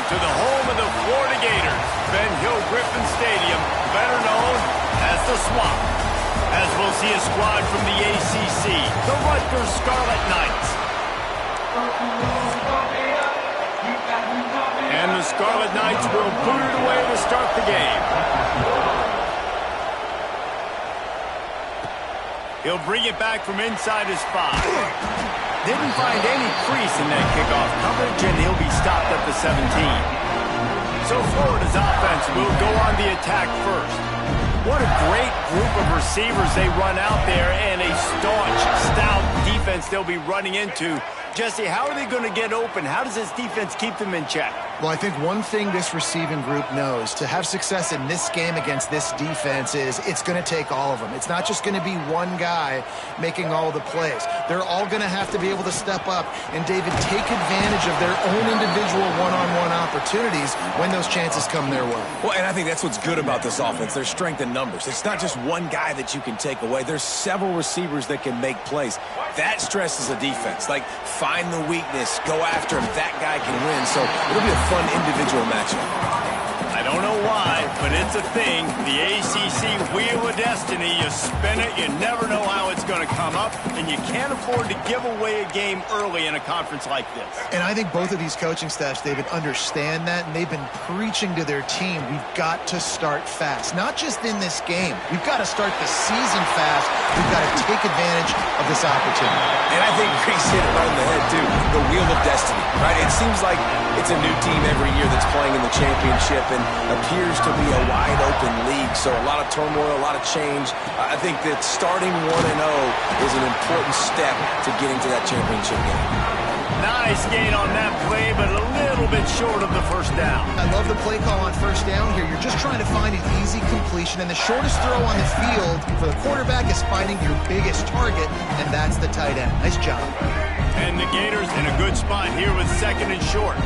to the home of the Florida Gators, Ben Hill Griffin Stadium, better known as the Swamp, as we'll see a squad from the ACC, the Rutgers Scarlet Knights. And the Scarlet Knights will boot it away to start the game. He'll bring it back from inside his 5. Didn't find any crease in that kickoff coverage, and he'll be stopped at the 17. So Florida's offense will go on the attack first. What a great group of receivers they run out there, and a staunch, stout defense they'll be running into. Jesse, how are they going to get open? How does this defense keep them in check? Well, I think one thing this receiving group knows to have success in this game against this defense is it's going to take all of them. It's not just going to be one guy making all the plays. They're all going to have to be able to step up and, David, take advantage of their own individual one-on-one opportunities when those chances come their way. Well, and I think that's what's good about this offense, their strength in numbers. It's not just one guy that you can take away. There's several receivers that can make plays. That stresses the defense. Like, find the weakness, go after him. That guy can win. So it'll be a fun individual matchup. I don't know why, but it's a thing. The ACC Wheel of Destiny, you spin it, you never know how it's going to come up, and you can't afford to give away a game early in a conference like this. And I think both of these coaching staffs, David, understand that, and they've been preaching to their team, we've got to start fast. Not just in this game. We've got to start the season fast. We've got to take advantage of this opportunity. And I think Grace hit it right in the head, too. The Wheel of Destiny, right? It seems like it's a new team every year that's playing in the championship and appears to be a wide-open league. So a lot of turmoil, a lot of change. I think that starting 1-0 is an important step to getting to that championship game. Nice gain on that play, but a little bit short of the first down. I love the play call on first down here. You're just trying to find an easy completion, and the shortest throw on the field for the quarterback is finding your biggest target, and that's the tight end. Nice job. And the Gators in a good spot here with second and short.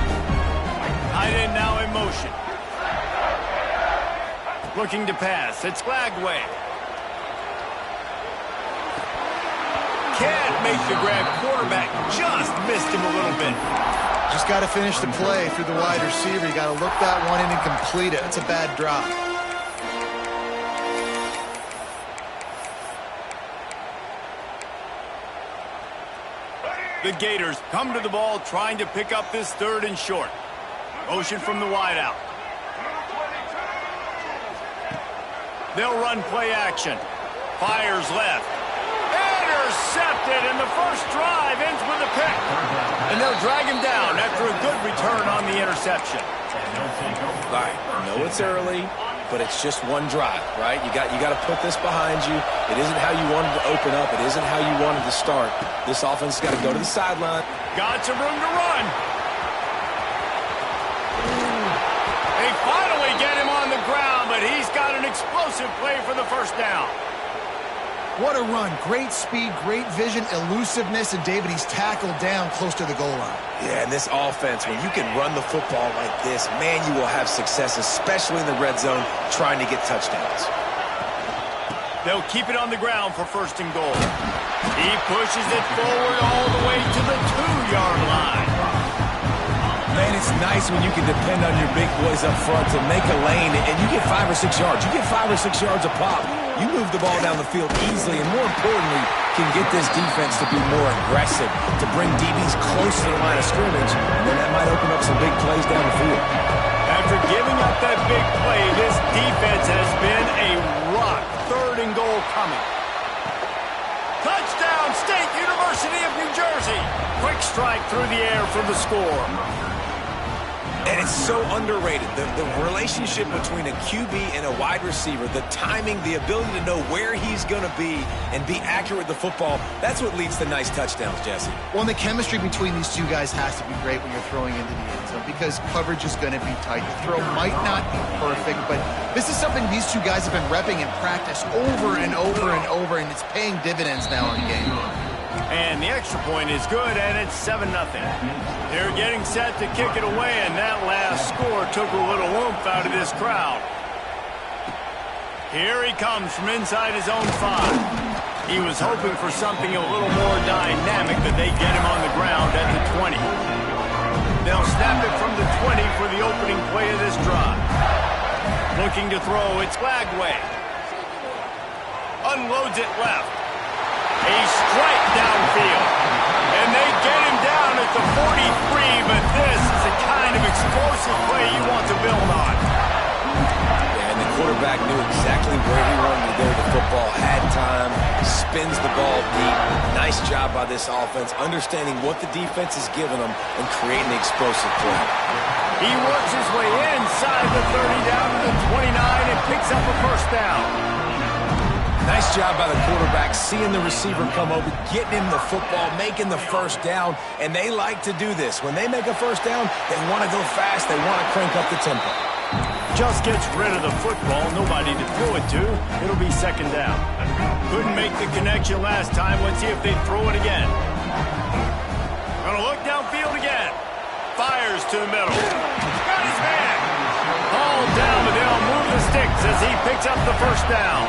Tight end now in motion. Looking to pass. It's Flagway. Can't make the grab. Quarterback just missed him a little bit. Just got to finish the play through the wide receiver. You got to look that one in and complete it. It's a bad drop. The Gators come to the ball trying to pick up this third and short. Motion from the wideout. They'll run play action. Fires left. Intercepted, and the first drive ends with a pick. And they'll drag him down after a good return on the interception. All right, I know it's early, but it's just one drive, right? You got to put this behind you. It isn't how you wanted to open up. It isn't how you wanted to start. This offense has got to go to the sideline. Got some room to run. They finally get him on the ground, but he's got an explosive play for the first down. What a run. Great speed, great vision, elusiveness, and David, he's tackled down close to the goal line. Yeah, and this offense, when you can run the football like this, man, you will have success, especially in the red zone, trying to get touchdowns. They'll keep it on the ground for first and goal. He pushes it forward all the way to the 2-yard line. Man, it's nice when you can depend on your big boys up front to make a lane, and you get 5 or 6 yards. You get 5 or 6 yards a pop. You move the ball down the field easily, and more importantly, can get this defense to be more aggressive, to bring DBs close to the line of scrimmage, and then that might open up some big plays down the field. After giving up that big play, this defense has been a rock. Third and goal coming. Touchdown, State University of New Jersey. Quick strike through the air for the score. And it's so underrated. The relationship between a QB and a wide receiver, the timing, the ability to know where he's going to be and be accurate with the football, that's what leads to nice touchdowns, Jesse. Well, and the chemistry between these two guys has to be great when you're throwing into the end zone because coverage is going to be tight. The throw might not be perfect, but this is something these two guys have been repping in practice over and over and over, and it's paying dividends now in the game. And the extra point is good, and it's 7-0. They're getting set to kick it away, and that last score took a little oomph out of this crowd. Here he comes from inside his own 5. He was hoping for something a little more dynamic, but they get him on the ground at the 20. They'll snap it from the 20 for the opening play of this drive. Looking to throw, it's Lagway. Unloads it left. A strike downfield. And they get him down at the 43, but this is the kind of explosive play you want to build on. And the quarterback knew exactly where he wanted to go with the football, had time, spins the ball deep. Nice job by this offense, understanding what the defense is giving them and creating the explosive play. He works his way inside the 30 down to the 29 and picks up a first down. Nice job by the quarterback, seeing the receiver come over, getting him the football, making the first down, and they like to do this. When they make a first down, they want to go fast, they want to crank up the tempo. Just gets rid of the football, nobody to throw it to. It'll be second down. Couldn't make the connection last time. Let's see if they throw it again. Gonna look downfield again. Fires to the middle. Got his man. Ball down, but they'll move the sticks as he picks up the first down.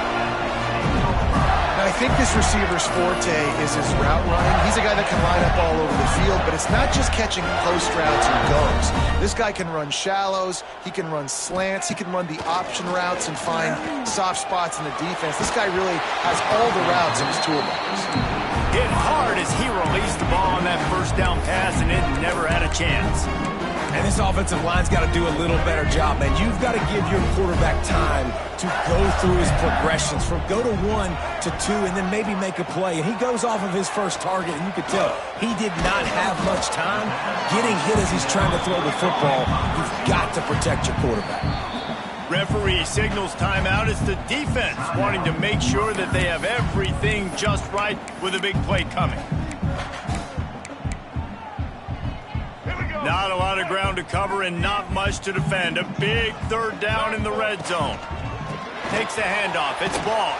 I think this receiver's forte is his route running. He's a guy that can line up all over the field, but it's not just catching post routes and goes. This guy can run shallows, he can run slants, he can run the option routes and find soft spots in the defense. This guy really has all the routes in his toolbox. Hit hard as he released the ball on that first down pass, and it never had a chance. And this offensive line's got to do a little better job, man. You've got to give your quarterback time to go through his progressions from go to 1 to 2 and then maybe make a play. And he goes off of his first target, and you could tell he did not have much time getting hit as he's trying to throw the football. You've got to protect your quarterback. Referee signals timeout. It's the defense wanting to make sure that they have everything just right with a big play coming. Not a lot of ground to cover and not much to defend. A big third down in the red zone. Takes the handoff. It's ball.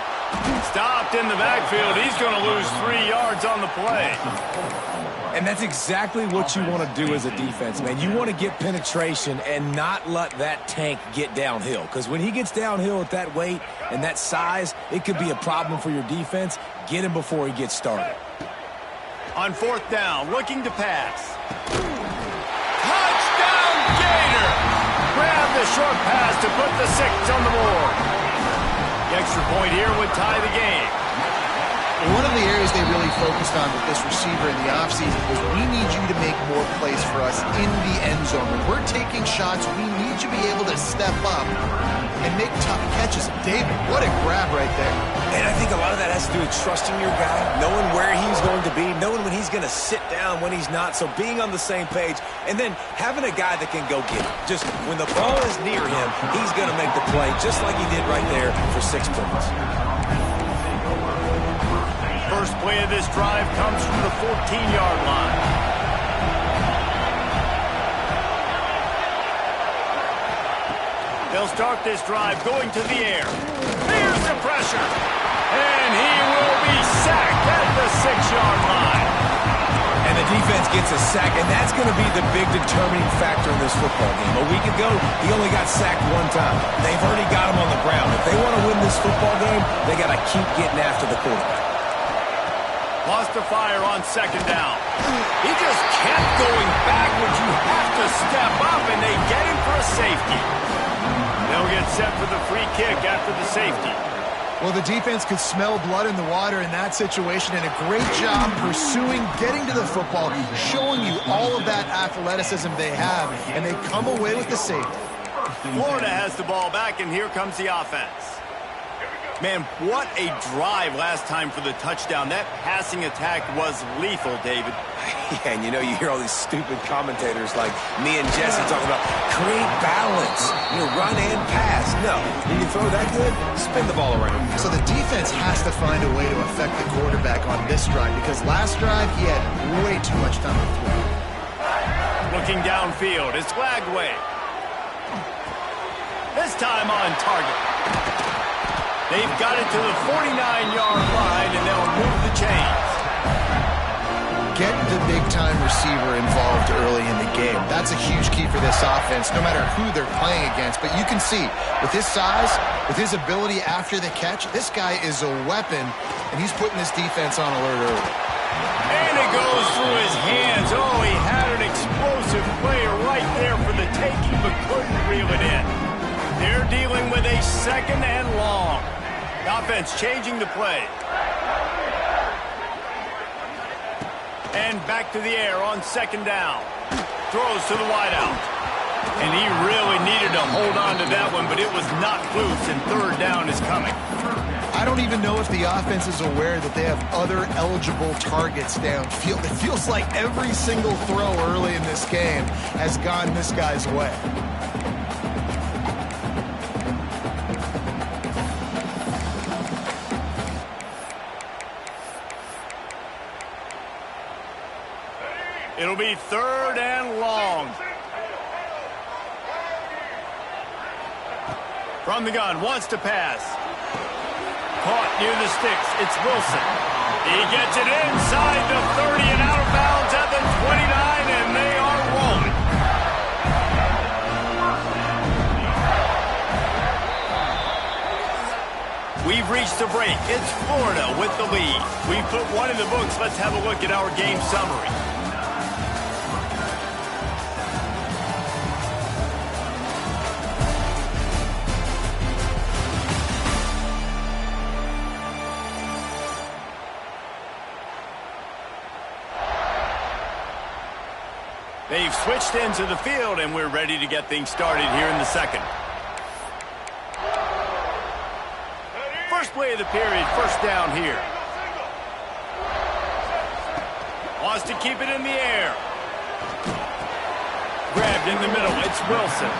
Stopped in the backfield. He's going to lose 3 yards on the play. And that's exactly what you want to do as a defense, man. You want to get penetration and not let that tank get downhill. Because when he gets downhill at that weight and that size, it could be a problem for your defense. Get him before he gets started. On fourth down, looking to pass. Touchdown, Gator! Grab the short pass to put the 6 on the board. The extra point here would tie the game. One of the areas they really focused on with this receiver in the offseason was we need you to make more plays for us in the end zone. When we're taking shots, we need you to be able to step up and make tough catches. David, what a grab right there. And I think a lot of that has to do with trusting your guy, knowing where he's going to be, knowing when he's going to sit down, when he's not, so being on the same page, and then having a guy that can go get it. Just when the ball is near him, he's going to make the play, just like he did right there for 6 points. First play of this drive comes from the 14-yard line. They'll start this drive going to the air. Here's the pressure. And he will be sacked at the 6-yard line. And the defense gets a sack, and that's going to be the big determining factor in this football game. A week ago, he only got sacked 1 time. They've already got him on the ground. If they want to win this football game, they got to keep getting after the quarterback. Lost the fire on second down. He just kept going backwards. You have to step up, and they get him for a safety. They'll get set for the free kick after the safety. Well, the defense could smell blood in the water in that situation, and a great job pursuing, getting to the football, showing you all of that athleticism they have, and they come away with the safety. Florida has the ball back, and here comes the offense. Man, what a drive last time for the touchdown. That passing attack was lethal, David. Yeah, and you know, you hear all these stupid commentators like me and Jesse talking about create balance, run and pass. No, you can throw that good, spin the ball around. So the defense has to find a way to affect the quarterback on this drive, because last drive he had way too much time to throw. Looking downfield, it's Lagway. This time on target. They've got it to the 49-yard line, and they'll move the chains. Get the big-time receiver involved early in the game. That's a huge key for this offense, no matter who they're playing against. But you can see, with his size, with his ability after the catch, this guy is a weapon, and he's putting this defense on alert early. And it goes through his hands. Oh, he had an explosive play shaking but couldn't reel it in. They're dealing with a second and long. The offense changing the play. And back to the air on second down. Throws to the wideout. And he really needed to hold on to that one, but it was knocked loose, and third down is coming. I don't even know if the offense is aware that they have other eligible targets downfield. It feels like every single throw early in this game has gone this guy's way. It'll be third and long. From the gun, wants to pass. Caught near the sticks. It's Wilson. He gets it inside the 30 and out of bounds at the 29, and they are rolling. We've reached the break. It's Florida with the lead. We've put one in the books. Let's have a look at our game summary. They've switched into the field, and we're ready to get things started here in the second. First play of the period, first down here. Wants to keep it in the air. Grabbed in the middle, it's Wilson.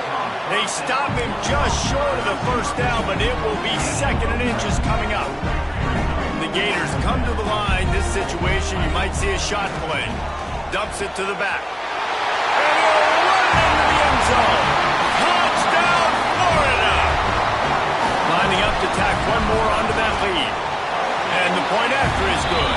They stop him just short of the first down, but it will be second and inches coming up. The Gators come to the line. This situation, you might see a shot play. Dumps it to the back. Zone. Touchdown, Florida! Lining up to tack one more onto that lead. And the point after is good.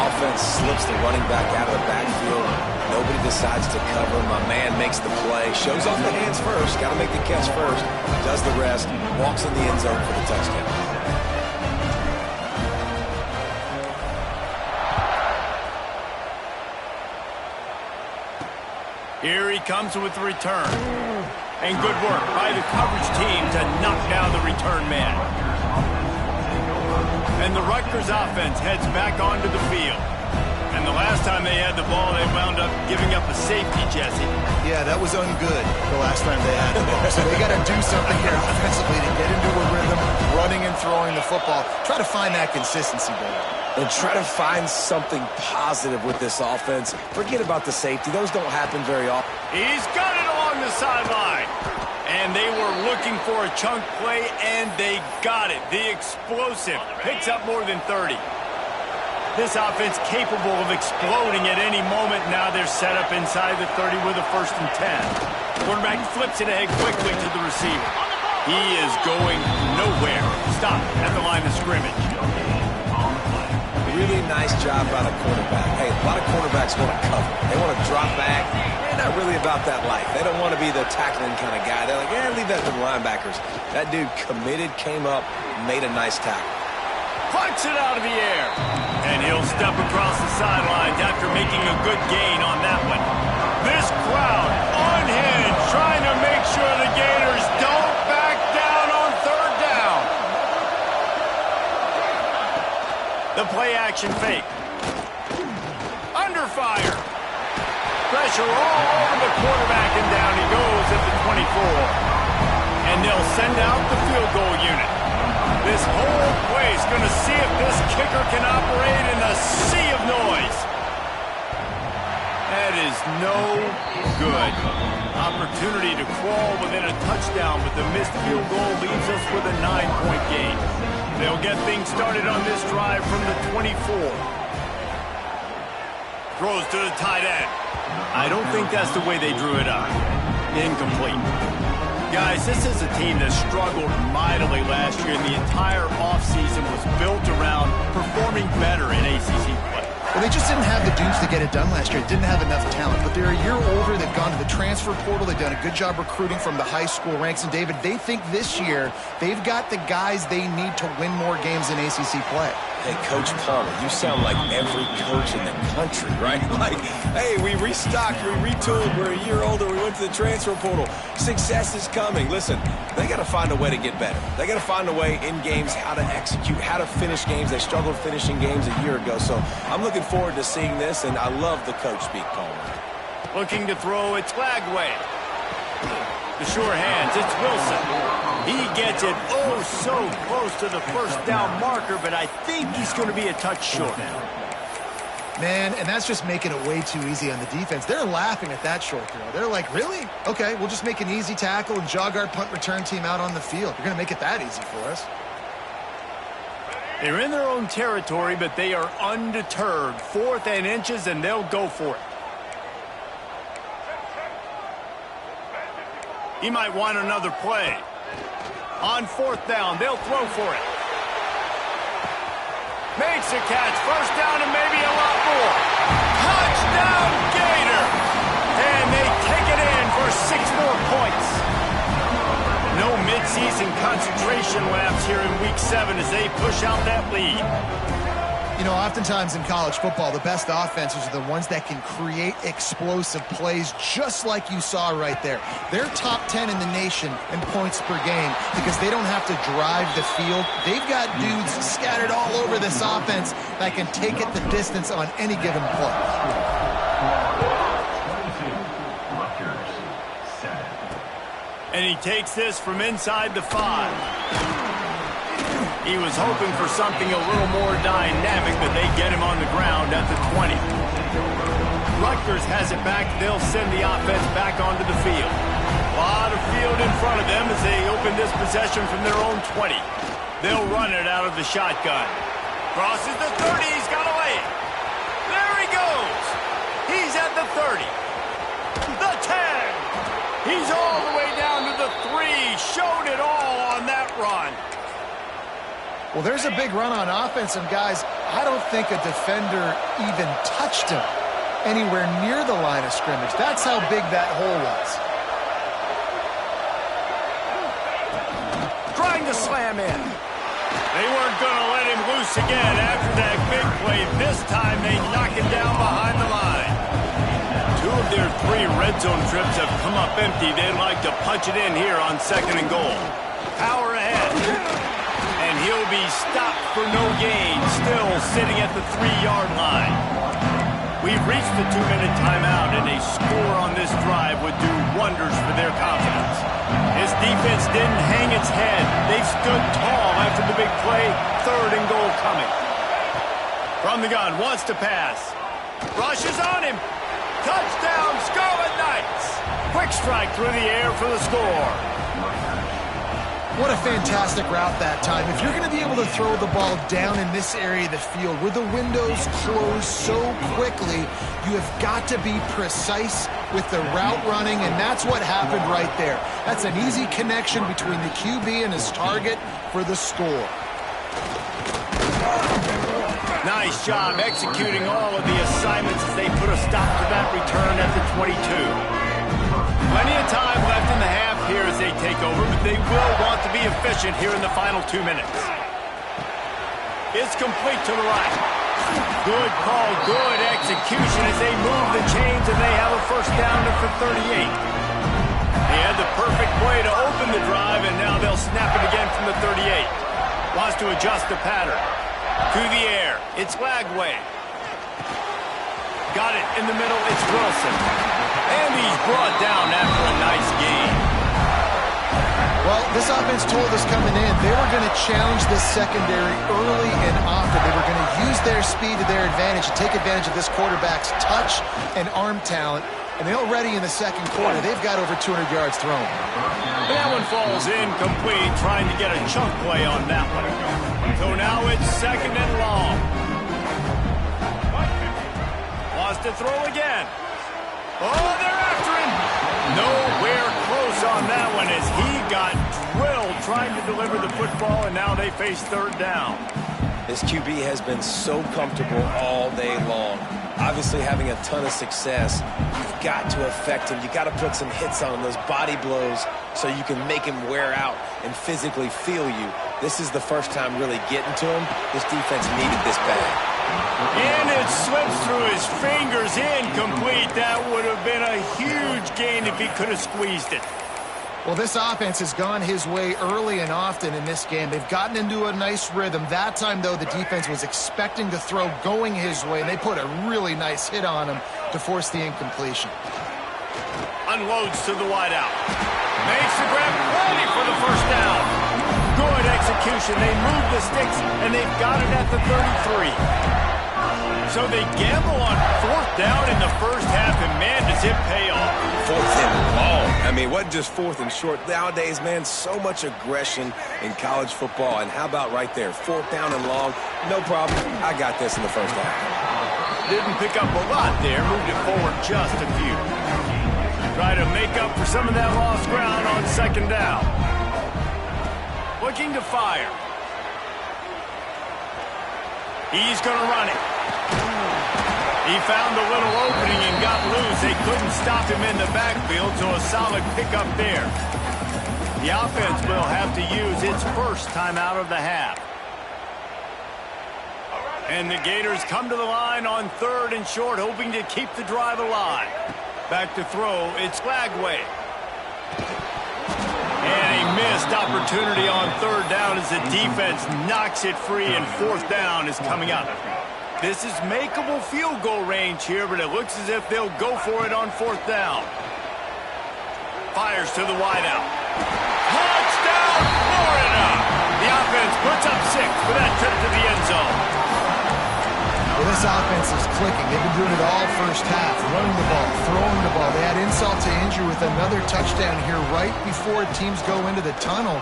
Offense slips the running back out of the backfield. Nobody decides to cover. My man makes the play. Shows off the hands first. Got to make the catch first. Does the rest. Walks in the end zone for the touchdown. Here he comes with the return. And good work by the coverage team to knock down the return man. And the Rutgers offense heads back onto the field. And the last time they had the ball, they wound up giving up a safety, Jesse. Yeah, that was ungood the last time they had the ball. So they got to do something here offensively to get into a rhythm, running and throwing the football. Try to find that consistency, baby. And try to find something positive with this offense. Forget about the safety. Those don't happen very often. He's got it along the sideline. And they were looking for a chunk play, and they got it. The explosive picks up more than 30. This offense capable of exploding at any moment. Now they're set up inside the 30 with a 1st and 10. Quarterback flips it ahead quickly to the receiver. He is going nowhere. Stop at the line of scrimmage. Really nice job by the quarterback. Hey, a lot of quarterbacks want to cover. They want to drop back. They're not really about that life. They don't want to be the tackling kind of guy. They're like, yeah, leave that to the linebackers. That dude committed, came up, made a nice tackle. Punts it out of the air. And he'll step across the sidelines after making a good gain on that one. This crowd unhinged, trying to make sure the Gators don't back down on third down. The play-action fake. Under fire. Pressure all over the quarterback, and down he goes at the 24. And they'll send out the field goal unit. This whole place going to see if this kicker can operate in a sea of noise. That is no good. Opportunity to crawl within a touchdown, but the missed field goal leaves us with a 9-point game. They'll get things started on this drive from the 24. Throws to the tight end. I don't think that's the way they drew it up. Incomplete. Guys, this is a team that struggled mightily last year, and the entire offseason was built around performing better in ACC play. Well, they just didn't have the dudes to get it done last year. Didn't have enough talent. But they're a year older. They've gone to the transfer portal. They've done a good job recruiting from the high school ranks. And, David, they think this year they've got the guys they need to win more games in ACC play. Hey, Coach Palmer, you sound like every coach in the country, right? Like, hey, we restocked, we retooled, we're a year older, we went to the transfer portal. Success is coming. Listen, they got to find a way to get better. They got to find a way in games how to execute, how to finish games. They struggled finishing games a year ago, so I'm looking forward to seeing this, and I love the coach speak, Palmer. Looking to throw, it's Flagway. The sure hands, it's Wilson. He gets it oh so close to the first down marker, but I think he's going to be a touch short. Man, and that's just making it way too easy on the defense. They're laughing at that short throw. They're like, really? Okay, we'll just make an easy tackle and jog our punt return team out on the field. You're going to make it that easy for us. They're in their own territory, but they are undeterred. 4th and inches, and they'll go for it. He might want another play. On 4th down, they'll throw for it. Makes a catch. First down and maybe a lot more. Touchdown, Gator! And they take it in for 6 more points. No midseason concentration laps here in Week 7 as they push out that lead. You know, oftentimes in college football, the best offenses are the ones that can create explosive plays just like you saw right there. They're top 10 in the nation in points per game because they don't have to drive the field. They've got dudes scattered all over this offense that can take it the distance on any given play. And he takes this from inside the 5. He was hoping for something a little more dynamic, but they get him on the ground at the 20. Rutgers has it back. They'll send the offense back onto the field. A lot of field in front of them as they open this possession from their own 20. They'll run it out of the shotgun. Crosses the 30. He's got to lay it. There he goes. He's at the 30. The 10. He's all the way down to the 3. Showed it all on that run. Well, there's a big run on offense, and guys, I don't think a defender even touched him anywhere near the line of scrimmage. That's how big that hole was. Trying to slam in. They weren't going to let him loose again after that big play. This time they knock him down behind the line. 2 of their 3 red zone trips have come up empty. They'd like to punch it in here on 2nd and goal. Power ahead. And he'll be stopped for no gain, still sitting at the 3-yard line. We've reached the 2-minute timeout, and a score on this drive would do wonders for their confidence. His defense didn't hang its head. They stood tall after the big play. 3rd and goal coming. From the gun, wants to pass. Rushes on him. Touchdown, Scarlet Knights. Quick strike through the air for the score. What a fantastic route that time. If you're going to be able to throw the ball down in this area of the field where the windows close so quickly, you have got to be precise with the route running, and that's what happened right there. That's an easy connection between the QB and his target for the score. Nice job executing all of the assignments as they put a stop to that return at the 22. Plenty of time left in the half here as they take over, but they will want to be efficient here in the final 2 minutes. It's complete to the right. Good call, good execution as they move the chains, and they have a first down for 38. They had the perfect play to open the drive, and now they'll snap it again from the 38. Wants to adjust the pattern. To the air, it's Lagway. Got it in the middle, it's Wilson. And he's brought down after a nice gain. Well, this offense told us coming in they were going to challenge this secondary early and often. They were going to use their speed to their advantage and take advantage of this quarterback's touch and arm talent. And they're already in the 2nd quarter. They've got over 200 yards thrown. That one falls incomplete, trying to get a chunk play on that one. So now it's 2nd and long. Wants to throw again. Oh, they're after him. Nowhere close on that one as he got drilled trying to deliver the football, and now they face 3rd down. This QB has been so comfortable all day long. Obviously having a ton of success. You've got to affect him. You've got to put some hits on him, those body blows, so you can make him wear out and physically feel you. This is the first time really getting to him. This defense needed this bad. And it slips through his fingers, incomplete. That would have been a huge gain if he could have squeezed it. Well, this offense has gone his way early and often in this game. They've gotten into a nice rhythm. That time, though, the defense was expecting the throw going his way, and they put a really nice hit on him to force the incompletion. Unloads to the wideout. Makes the grab, ready for the first down. Good execution. They move the sticks, and they've got it at the 33. So they gamble on fourth down in the first half, and man, does it pay off. Fourth and long. I mean, what just fourth and short? Nowadays, man, so much aggression in college football. And how about right there? Fourth down and long. No problem. I got this in the first half. Didn't pick up a lot there. Moved it forward just a few. Try to make up for some of that lost ground on second down. Looking to fire. He's going to run it. He found a little opening and got loose. They couldn't stop him in the backfield, so a solid pickup there. The offense will have to use its first time out of the half. And the Gators come to the line on third and short, hoping to keep the drive alive. Back to throw, it's Flagway. And a missed opportunity on third down as the defense knocks it free, and fourth down is coming up. This is makeable field goal range here, but it looks as if they'll go for it on fourth down. Fires to the wideout. Touchdown, Florida! The offense puts up 6 for that trip to the end zone. Well, this offense is clicking. They've been doing it all first half, running the ball, throwing the ball. They had insult to injury with another touchdown here right before teams go into the tunnel.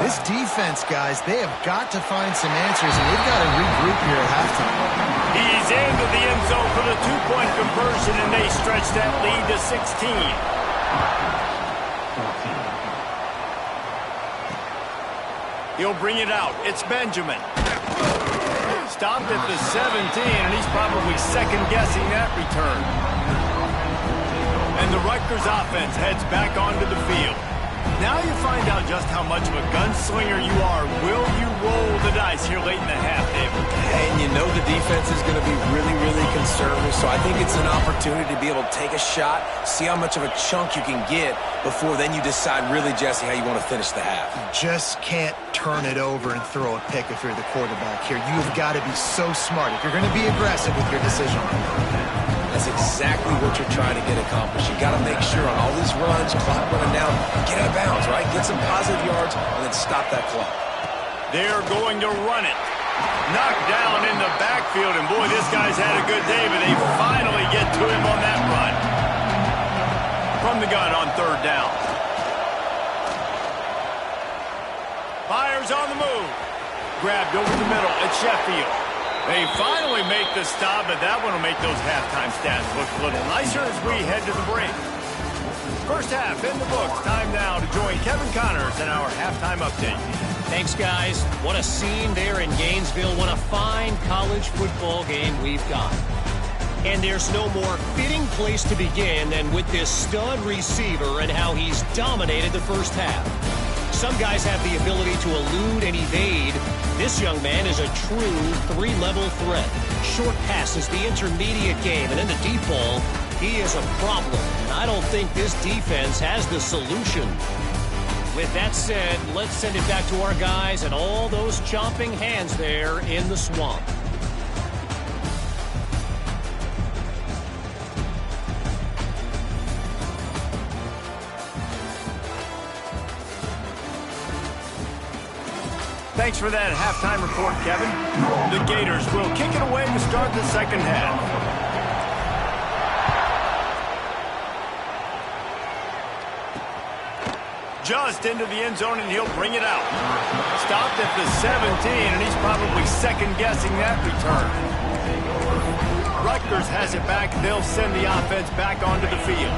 This defense, guys, they have got to find some answers, and they've got to regroup here at halftime. He's into the end zone for the two-point conversion, and they stretch that lead to 16. He'll bring it out. It's Benjamin. Stopped at the 17, and he's probably second-guessing that return. And the Rutgers offense heads back onto the field. Now you find out just how much of a gunslinger you are. Will you roll the dice here late in the half, David? And you know the defense is going to be really, really conservative, so I think it's an opportunity to be able to take a shot, see how much of a chunk you can get before then you decide really, Jesse, how you want to finish the half. You just can't turn it over and throw a pick if you're the quarterback here. You've got to be so smart if you're going to be aggressive with your decision. That's exactly what you're trying to get accomplished. You got to make sure on all these runs, clock running down, get out of bounds, right? Get some positive yards and then stop that clock. They're going to run it. Knocked down in the backfield, and boy, this guy's had a good day, but they finally get to him on that run. From the gun on third down. Fires on the move. Grabbed over the middle at Sheffield. They finally make the stop, but that one will make those halftime stats look a little nicer as we head to the break. First half in the books. Time now to join Kevin Connors in our halftime update. Thanks, guys. What a scene there in Gainesville. What a fine college football game we've got. And there's no more fitting place to begin than with this stud receiver and how he's dominated the first half. Some guys have the ability to elude and evade. This young man is a true three-level threat. Short passes, the intermediate game, and in the deep ball, he is a problem. And I don't think this defense has the solution. With that said, let's send it back to our guys and all those chomping hands there in the swamp. Thanks for that halftime report, Kevin. The Gators will kick it away to start the second half. Just into the end zone, and he'll bring it out. Stopped at the 17, and he's probably second-guessing that return. Rutgers has it back. They'll send the offense back onto the field.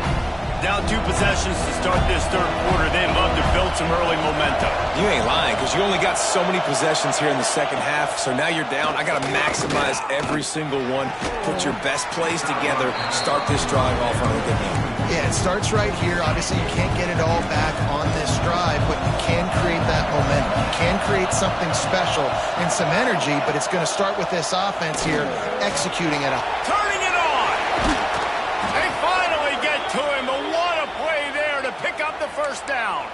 Down 2 possessions to start this third quarter. They'd love to build some early momentum. You ain't lying, because you only got so many possessions here in the second half, so now you're down. I got to maximize every single one, put your best plays together, start this drive off on a good note. Yeah, it starts right here. Obviously, you can't get it all back on this drive, but you can create that momentum. You can create something special and some energy, but it's going to start with this offense here executing it up. Turning it on. They finally get to him, but what a play there to pick up the first down.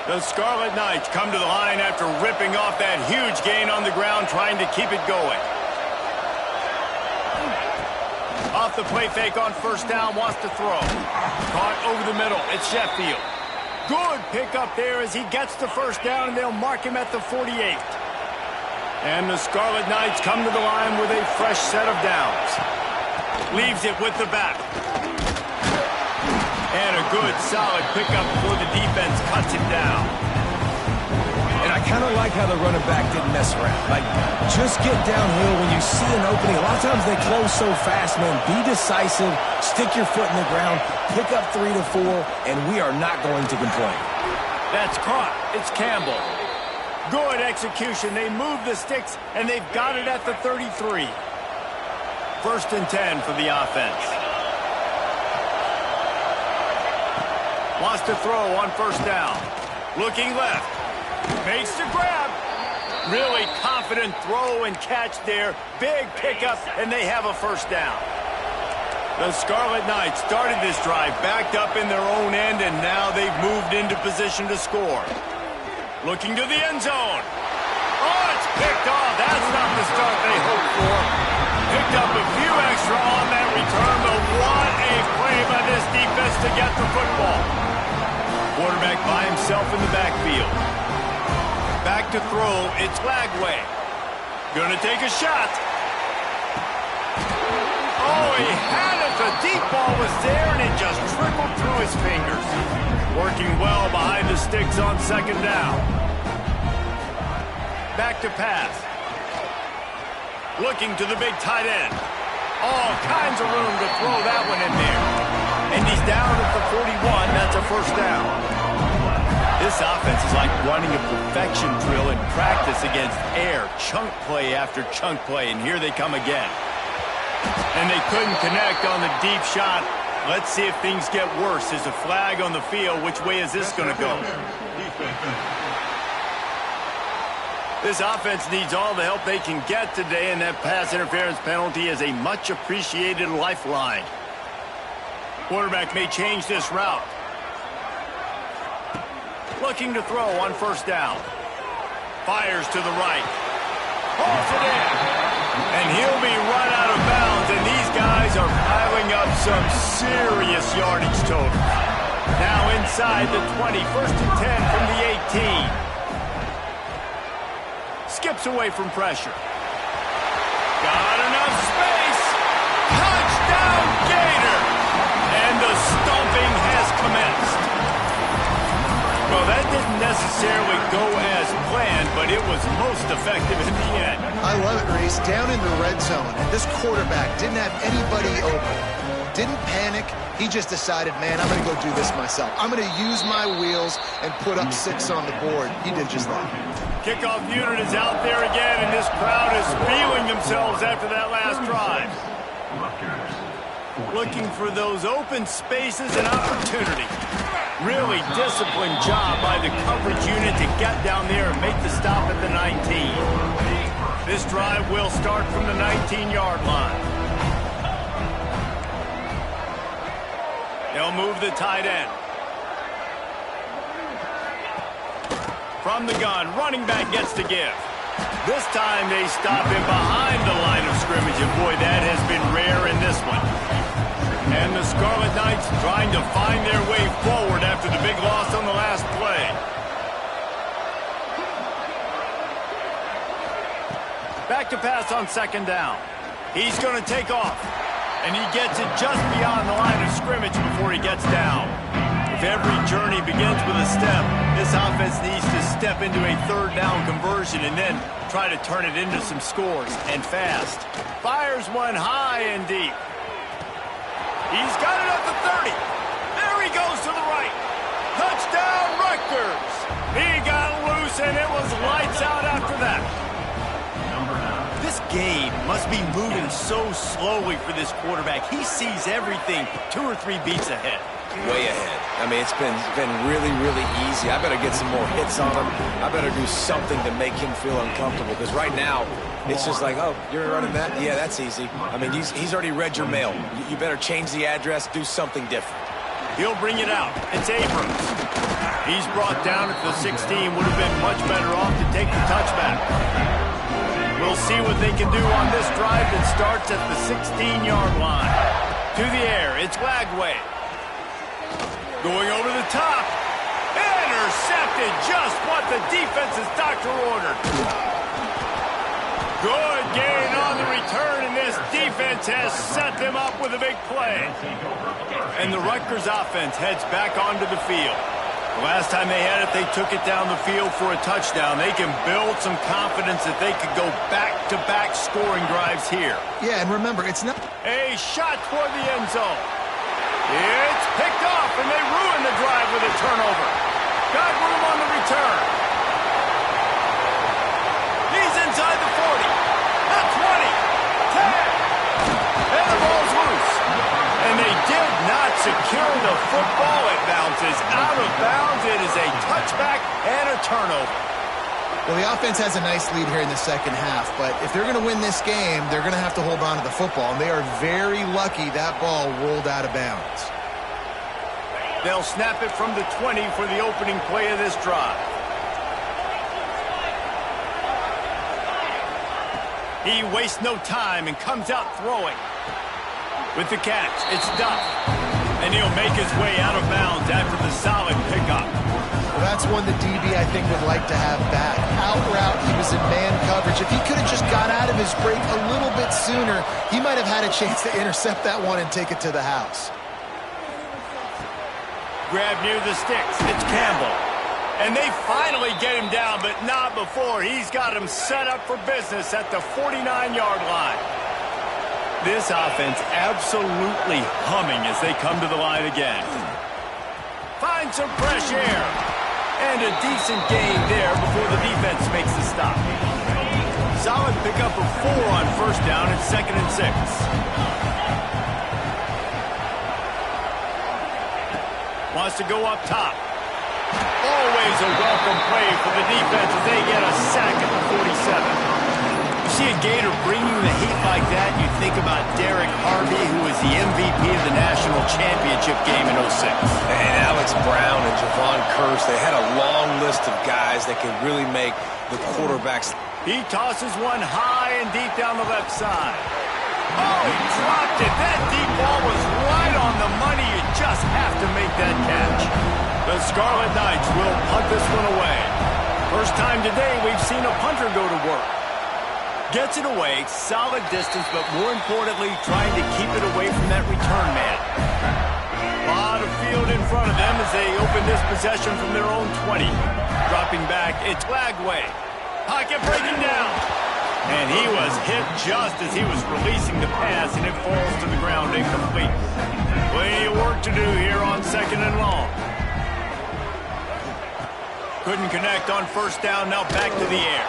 The Scarlet Knights come to the line after ripping off that huge gain on the ground, trying to keep it going. Off the play fake on first down, wants to throw. Caught over the middle, it's Sheffield. Good pickup there as he gets the first down, and they'll mark him at the 48. And the Scarlet Knights come to the line with a fresh set of downs. Leaves it with the back. And a good, solid pickup before the defense cuts him down. And I kind of like how the running back didn't mess around. Like, just get downhill when you see an opening. A lot of times they close so fast, man. Be decisive, stick your foot in the ground, pick up 3 to 4, and we are not going to complain. That's caught. It's Campbell. Good execution. They move the sticks, and they've got it at the 33. 1st and 10 for the offense. Wants to throw on first down. Looking left. Makes the grab. Really confident throw and catch there. Big pickup, and they have a first down. The Scarlet Knights started this drive backed up in their own end, and now they've moved into position to score. Looking to the end zone. Oh, it's picked off. That's not the start they hoped for. Picked up a few extra on that return, but what a play by this defense to get the football. Quarterback by himself in the backfield. Back to throw. It's Lagway. Gonna take a shot. Oh, he had it. The deep ball was there, and it just trickled through his fingers. Working well behind the sticks on second down. Back to pass. Looking to the big tight end. All kinds of room to throw that one in there. And he's down at the 41. That's a first down. This offense is like running a perfection drill in practice against air. Chunk play after chunk play, and here they come again. And they couldn't connect on the deep shot. Let's see if things get worse. There's a flag on the field. Which way is this going to go? This offense needs all the help they can get today, and that pass interference penalty is a much-appreciated lifeline. Quarterback may change this route. Looking to throw on first down. Fires to the right. Hauls it in. And he'll be run out of bounds, and these guys are piling up some serious yardage total. Now inside the 20, 1st and 10 from the 18. Skips away from pressure. Got enough space. Touchdown, Gator. And the stomping has commenced. Well, that didn't necessarily go as planned, but it was most effective in the end. I love it, Reese. Down in the red zone, and this quarterback didn't have anybody open. Didn't panic. He just decided, man, I'm going to go do this myself. I'm going to use my wheels and put up 6 on the board. He did just that. Kickoff unit is out there again, and this crowd is feeling themselves after that last drive. Looking for those open spaces and opportunity. Really disciplined job by the coverage unit to get down there and make the stop at the 19. This drive will start from the 19-yard line. They'll move the tight end. From the gun, running back gets to give. This time they stop him behind the line of scrimmage, and boy, that has been rare in this one. And the Scarlet Knights trying to find their way forward after the big loss on the last play. Back to pass on second down. He's going to take off. And he gets it just beyond the line of scrimmage before he gets down. If every journey begins with a step, this offense needs to step into a third down conversion and then try to turn it into some scores, and fast. Fires one high and deep. He's got it at the 30. There he goes to the right. Touchdown, Rutgers. He got loose, and it was lights out after that. This game must be moving so slowly for this quarterback. He sees everything 2 or 3 beats ahead. Way ahead. I mean, it's been really, really easy. I better get some more hits on him. I better do something to make him feel uncomfortable, because right now, it's just like, oh, you're running that? Yeah, that's easy. I mean, he's already read your mail. You better change the address, do something different. He'll bring it out. It's Abrams. He's brought down at the 16. Would have been much better off to take the touchback. We'll see what they can do on this drive that starts at the 16-yard line. To the air, it's Lagway. Going over the top. Intercepted, just what the defense's doctor ordered. Good gain on the return, and this defense has set them up with a big play. And the Rutgers offense heads back onto the field. The last time they had it, they took it down the field for a touchdown. They can build some confidence that they could go back-to-back scoring drives here. Yeah, and remember, it's not... A shot toward the end zone. It's picked off, and they ruin the drive with a turnover. Got room on the return. He's inside the 40, the 20, 10, and the ball's loose. And they did not secure the football. It bounces out of bounds. It is a touchback and a turnover. Well, the offense has a nice lead here in the second half, but if they're going to win this game, they're going to have to hold on to the football, and they are very lucky that ball rolled out of bounds. They'll snap it from the 20 for the opening play of this drive. He wastes no time and comes out throwing. With the catch, it's Duff. And he'll make his way out of bounds after the solid pickup. Well, that's one the DB, I think, would like to have back. Out route, he was in man coverage. If he could have just got out of his break a little bit sooner, he might have had a chance to intercept that one and take it to the house. Grab near the sticks. It's Campbell. And they finally get him down, but not before. He's got him set up for business at the 49-yard line. This offense absolutely humming as they come to the line again. Find some fresh air. And a decent gain there before the defense makes the stop. Solid pickup of 4 on first down and 2nd and 6. Wants to go up top. Always a welcome play for the defense as they get a sack at the 47. You see a Gator bring you the heat like that, you think about Derek Harvey, who was the MVP of the national championship game in 06. And Alex Brown and Javon Curse, they had a long list of guys that could really make the quarterbacks. He tosses one high and deep down the left side. Oh, he dropped it. That deep ball was right on the money. You just have to make that catch. The Scarlet Knights will punt this one away. First time today we've seen a punter go to work. Gets it away, solid distance, but more importantly, trying to keep it away from that return man. A lot of field in front of them as they open this possession from their own 20. Dropping back, it's Lagway. Pocket breaking down. And he was hit just as he was releasing the pass, and it falls to the ground incomplete. Plenty of work to do here on 2nd and long. Couldn't connect on first down, now back to the air.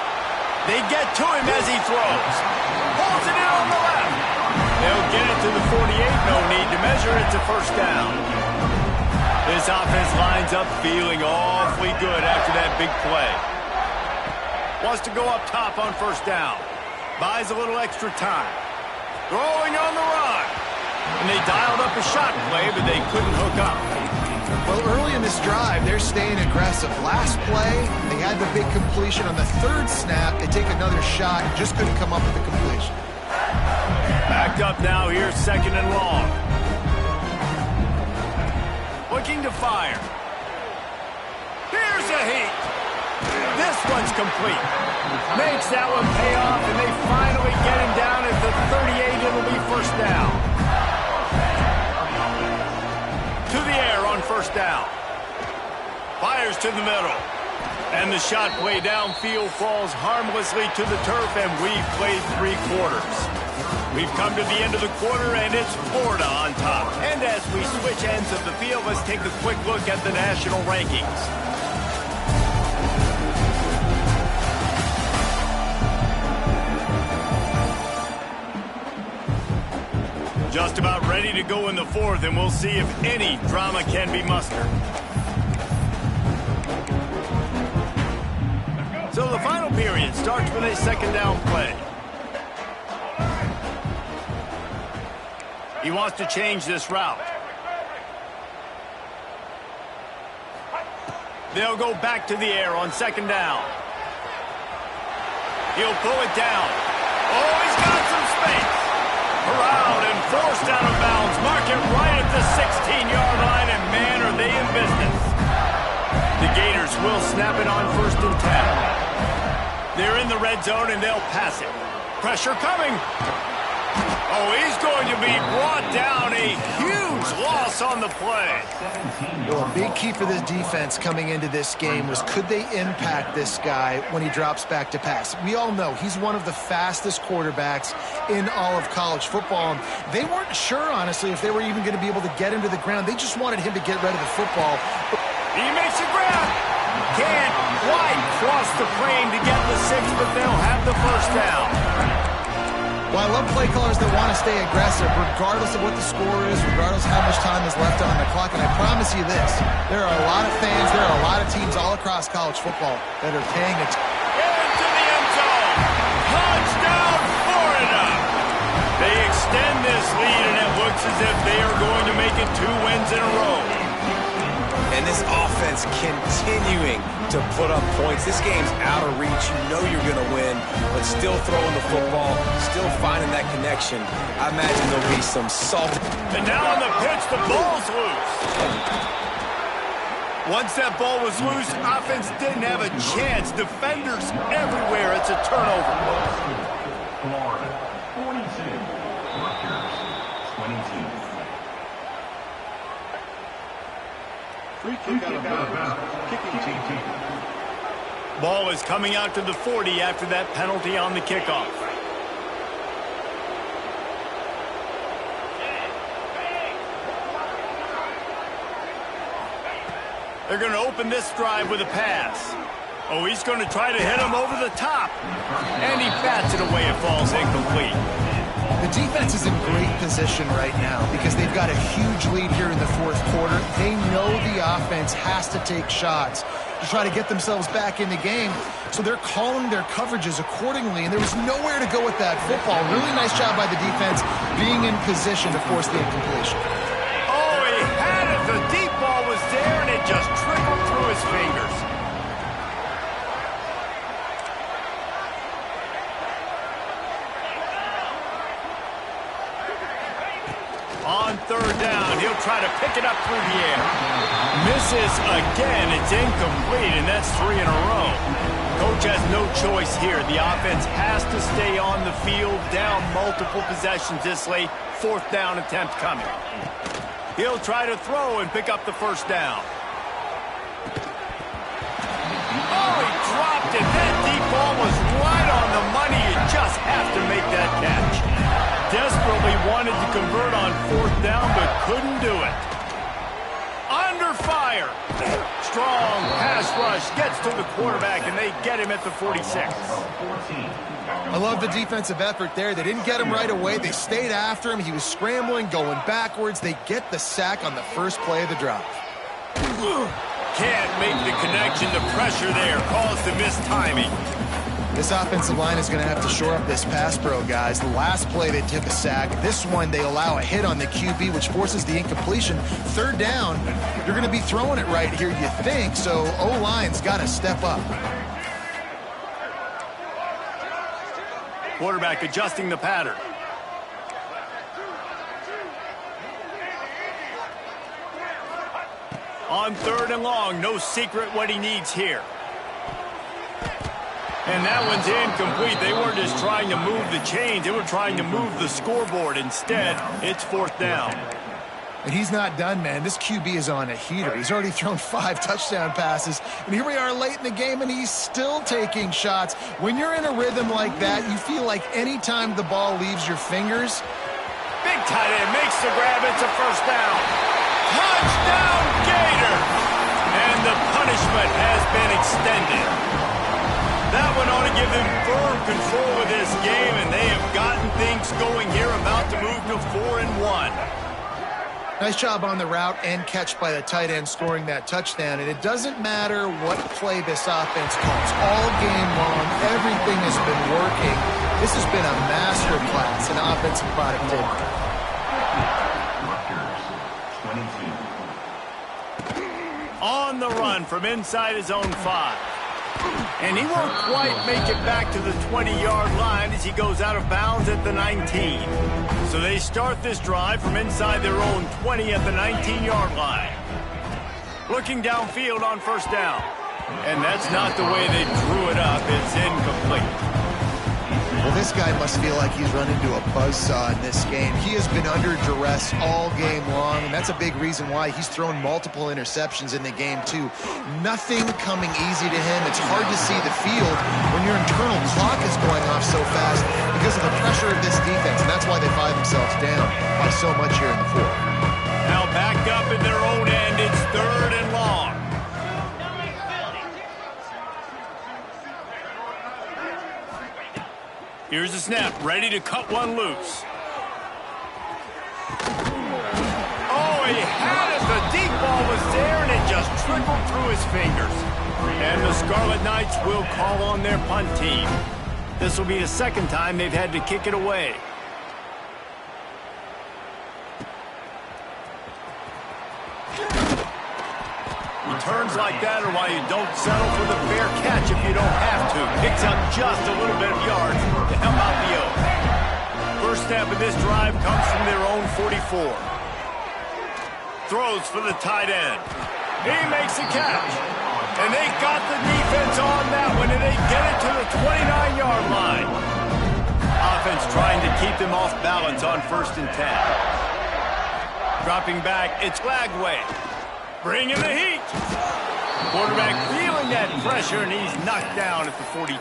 They get to him as he throws. Holds it in on the left. They'll get it to the 48. No need to measure. It's a first down. This offense lines up feeling awfully good after that big play. Wants to go up top on first down. Buys a little extra time. Throwing on the run. And they dialed up a shot play, but they couldn't hook up. Well, early in this drive, they're staying aggressive. Last play, they had the big completion. On the 3rd snap, they take another shot, just couldn't come up with the completion. Backed up now here, 2nd and long. Looking to fire. Here's a heat. This one's complete. Makes that one pay off, and they finally get him down at the 38. It'll be first down. To the air on first down. Fires to the middle. And the shot play downfield falls harmlessly to the turf, and we've played 3 quarters. We've come to the end of the quarter, and it's Florida on top. And as we switch ends of the field, let's take a quick look at the national rankings. Just about ready to go in the fourth, and we'll see if any drama can be mustered. So the final period starts with a second down play. He wants to change this route. They'll go back to the air on second down. He'll pull it down. Oh, he's got some space. Around and forced out of bounds. Mark it right at the 16-yard line, and man, are they in business. The Gators will snap it on 1st and 10. They're in the red zone, and they'll pass it. Pressure coming. Oh, he's going to be brought down. A huge loss on the play. Well, a big key for this defense coming into this game was, could they impact this guy when he drops back to pass? We all know he's one of the fastest quarterbacks in all of college football. They weren't sure, honestly, if they were even going to be able to get him to the ground. They just wanted him to get rid of the football. He makes a grab. Can't quite cross the frame to get the 6, but they'll have the first down. Well, I love play callers that want to stay aggressive, regardless of what the score is, regardless of how much time is left on the clock. And I promise you this, there are a lot of fans, there are a lot of teams all across college football that are paying attention. Into the end zone. Touchdown, Florida. They extend this lead, and it looks as if they are going to make it 2 wins in a row. And this offense continuing to put up points. This game's out of reach. You know you're going to win, but still throwing the football, still finding that connection. I imagine there'll be some salt. And now on the pitch, the ball's loose. Once that ball was loose, offense didn't have a chance. Defenders everywhere. It's a turnover. Florida, 42. Rutgers, 22. Free kick out of bounds. Kicking team. Ball is coming out to the 40 after that penalty on the kickoff. They're going to open this drive with a pass. Oh, he's going to try to hit him over the top. And he bats it away. It falls incomplete. The defense is in great position right now because they've got a huge lead here in the fourth quarter. They know the offense has to take shots to try to get themselves back in the game. So they're calling their coverages accordingly, and there was nowhere to go with that football. Really nice job by the defense being in position to force the incompletion. Oh, he had it. The deep ball was there, and it just trickled through his fingers. On third down, he'll try to pick it up through the air. Misses again. It's incomplete, and that's 3 in a row. Coach has no choice here. The offense has to stay on the field, down multiple possessions this late. 4th down attempt coming. He'll try to throw and pick up the first down. Oh, he dropped it. That deep ball was right on the money. You just have to make that catch. Desperately wanted to convert on 4th down, but couldn't do it. Under fire. Strong pass rush gets to the quarterback, and they get him at the 46. I love the defensive effort there. They didn't get him right away. They stayed after him. He was scrambling, going backwards. They get the sack on the first play of the drive. Can't make the connection. The pressure there caused the missed timing. This offensive line is going to have to shore up this pass pro, guys. The last play they took a sack. This one they allow a hit on the QB, which forces the incompletion. 3rd down, you're going to be throwing it right here, you think, so O-line's got to step up. Quarterback adjusting the pattern. On 3rd and long, no secret what he needs here. And that one's incomplete. They weren't just trying to move the chains. They were trying to move the scoreboard. Instead, it's 4th down. And he's not done, man. This QB is on a heater. He's already thrown 5 touchdown passes. And here we are late in the game, and he's still taking shots. When you're in a rhythm like that, you feel like any time the ball leaves your fingers. Big tight end makes the grab. It's a first down. Touchdown, Gators! And the punishment has been extended. That would point ought to give them firm control of this game, and they have gotten things going here, about to move to 4-1. Nice job on the route and catch by the tight end scoring that touchdown. And it doesn't matter what play this offense calls. All game long, everything has been working. This has been a master class in offensive productivity. On the run from inside his own 5. And he won't quite make it back to the 20-yard line as he goes out of bounds at the 19. So they start this drive from inside their own 20 at the 19-yard line. Looking downfield on first down. And that's not the way they drew it up. It's incomplete. Well, this guy must feel like he's run into a buzzsaw in this game. He has been under duress all game long, and that's a big reason why he's thrown multiple interceptions in the game, too. Nothing coming easy to him. It's hard to see the field when your internal clock is going off so fast because of the pressure of this defense, and that's why they find themselves down by so much here in the fourth. Now backed up in their own end, it's 3rd and long. Here's the snap, ready to cut one loose. Oh, he had it. The deep ball was there, and it just trickled through his fingers. And the Scarlet Knights will call on their punt team. This will be the second time they've had to kick it away. Returns like that are why you don't settle for the fair catch if you don't have to. Picks up just a little bit of yards to help out the Oaks. First snap of this drive comes from their own 44. Throws for the tight end. He makes the catch. And they got the defense on that one, and they get it to the 29-yard line. Offense trying to keep them off balance on 1st and 10. Dropping back, it's Lagway. Bringing the heat. Quarterback feeling that pressure, and he's knocked down at the 42.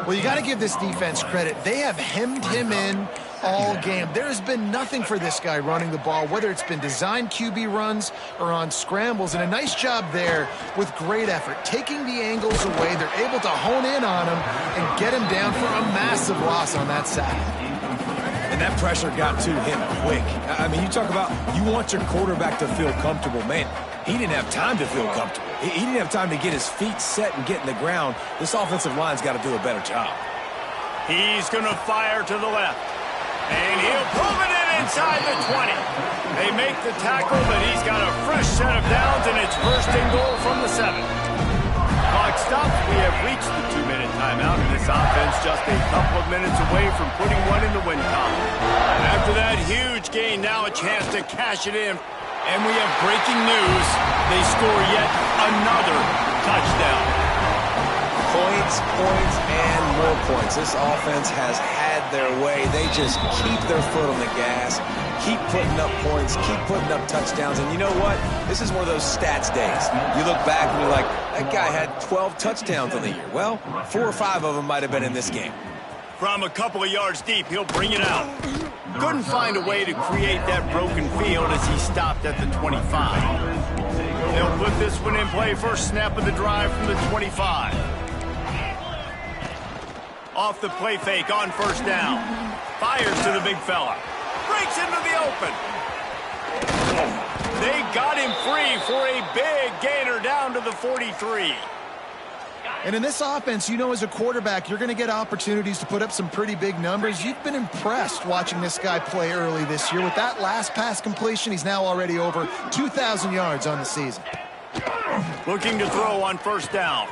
Well, you got to give this defense credit. They have hemmed him in all game. There has been nothing for this guy running the ball, whether it's been designed QB runs or on scrambles, and a nice job there with great effort. Taking the angles away, they're able to hone in on him and get him down for a massive loss on that side. And that pressure got to him quick. I mean, you talk about you want your quarterback to feel comfortable. Man, he didn't have time to feel comfortable. He didn't have time to get his feet set and get in the ground. This offensive line's got to do a better job. He's going to fire to the left. And he'll prove it in inside the 20. They make the tackle, but he's got a fresh set of downs, and it's 1st and goal from the 7. Clock stops. We have reached the 2-minute timeout, and this offense just a couple of minutes away from putting one in the win column. And after that huge gain, now a chance to cash it in. And we have breaking news. They score yet another touchdown. Points, and more points. This offense has had their way. They just keep their foot on the gas, keep putting up points, keep putting up touchdowns. And you know what? This is one of those stats days. You look back and you're like, that guy had 12 touchdowns on the year. Well, 4 or 5 of them might have been in this game. From a couple of yards deep, he'll bring it out. Couldn't find a way to create that broken field as he stopped at the 25. They'll put this one in play. First snap of the drive from the 25. Off the play fake on first down. Fires to the big fella. Breaks into the open. They got him free for a big gainer down to the 43. And in this offense, you know, as a quarterback, you're going to get opportunities to put up some pretty big numbers. You've been impressed watching this guy play early this year. With that last pass completion, he's now already over 2,000 yards on the season. Looking to throw on first down.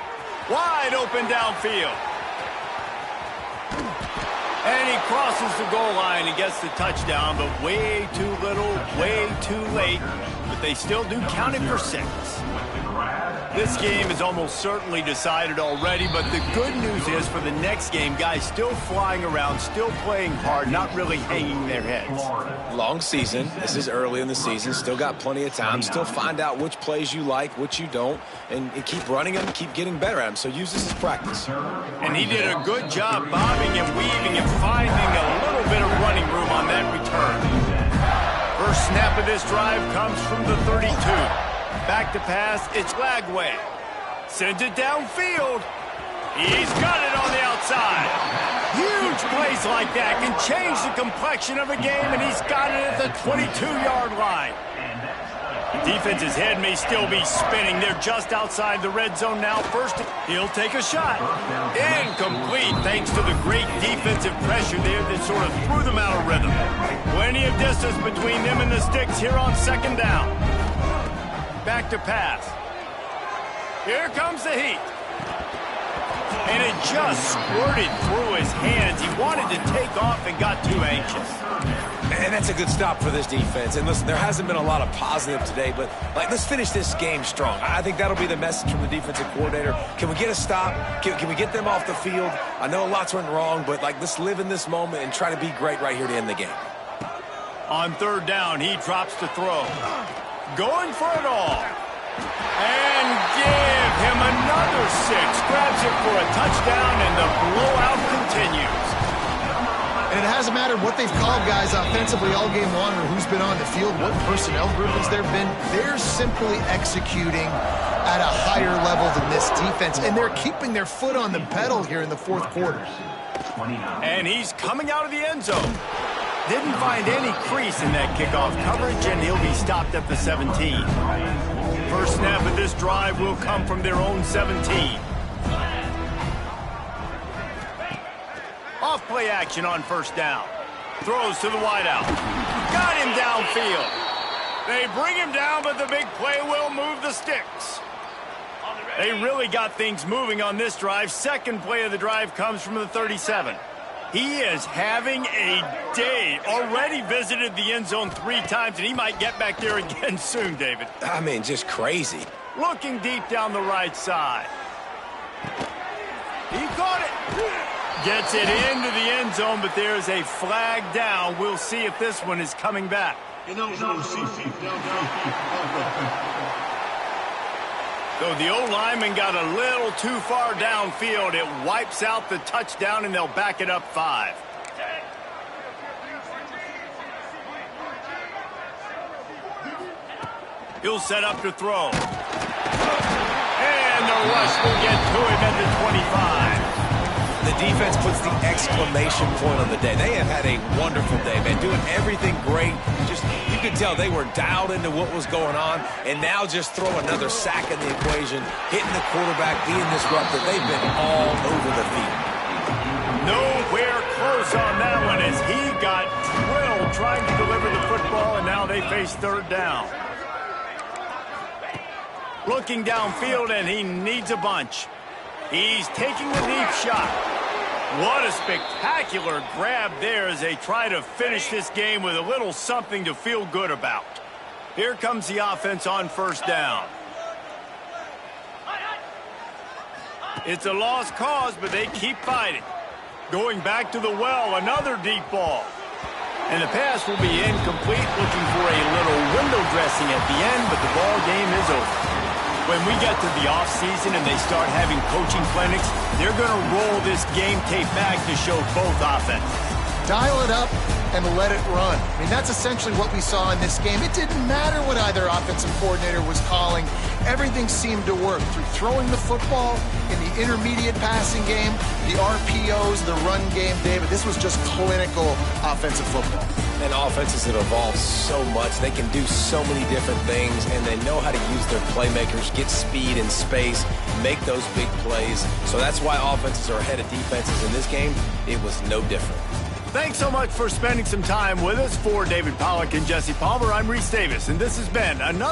Wide open downfield. And he crosses the goal line and gets the touchdown, but way too little, way too late. But they still do count it for 6. This game is almost certainly decided already, but the good news is for the next game, guys still flying around, still playing hard, not really hanging their heads. Long season. This is early in the season. Still got plenty of time. Still find out which plays you like, which you don't, and keep running them, keep getting better at them. So use this as practice. And he did a good job bobbing and weaving and finding a little bit of running room on that return. First snap of this drive comes from the 32. Back to pass, it's Lagway. Sends it downfield. He's got it on the outside. Huge plays like that can change the complexion of a game, and he's got it at the 22-yard line. The defense's head may still be spinning. They're just outside the red zone now. First, he'll take a shot. Incomplete, thanks to the great defensive pressure there that sort of threw them out of rhythm. Plenty of distance between them and the sticks here on second down. Back to pass. Here comes the heat. And it just squirted through his hands. He wanted to take off and got too anxious. And that's a good stop for this defense. And listen, there hasn't been a lot of positive today, but let's finish this game strong. I think that'll be the message from the defensive coordinator. Can we get a stop? Can we get them off the field? I know lots went wrong, but let's live in this moment and try to be great right here to end the game. On third down, he drops to throw. Going for it all. And give him another 6. Grabs it for a touchdown, and the blowout continues. And it hasn't mattered what they've called guys offensively all game long or who's been on the field, what personnel groupings there have been. They're simply executing at a higher level than this defense, and they're keeping their foot on the pedal here in the fourth quarter. And he's coming out of the end zone. Didn't find any crease in that kickoff coverage, and he'll be stopped at the 17. First snap of this drive will come from their own 17. Off play action on first down. Throws to the wideout. Got him downfield. They bring him down, but the big play will move the sticks. They really got things moving on this drive. Second play of the drive comes from the 37. He is having a day. Already visited the end zone 3 times, and he might get back there again soon, David. I mean, just crazy. Looking deep down the right side. He caught it. Gets it into the end zone, but there's a flag down. We'll see if this one is coming back. So the O-lineman got a little too far downfield. It wipes out the touchdown, and they'll back it up 5. He'll set up to throw. And the rush will get to him at the 25. The defense puts the exclamation point on the day. They have had a wonderful day, man, doing everything great. Just, you could tell they were dialed into what was going on, and now just throw another sack in the equation, hitting the quarterback, being disruptive. They've been all over the field. Nowhere close on that one as he got drilled trying to deliver the football, and now they face third down. Looking downfield, and he needs a bunch. He's taking the deep shot. What a spectacular grab there as they try to finish this game with a little something to feel good about. Here comes the offense on first down. It's a lost cause, but they keep fighting. Going back to the well, another deep ball. And the pass will be incomplete, looking for a little window dressing at the end, but the ball game is over. When we get to the offseason and they start having coaching clinics, they're going to roll this game tape back to show both offenses. Dial it up and let it run. I mean, that's essentially what we saw in this game. It didn't matter what either offensive coordinator was calling. Everything seemed to work through throwing the football in the intermediate passing game, the RPOs, the run game. David, this was just clinical offensive football. And offenses have evolved so much. They can do so many different things, and they know how to use their playmakers, get speed and space, make those big plays. So that's why offenses are ahead of defenses in this game. It was no different. Thanks so much for spending some time with us. For David Pollack and Jesse Palmer, I'm Reese Davis, and this has been another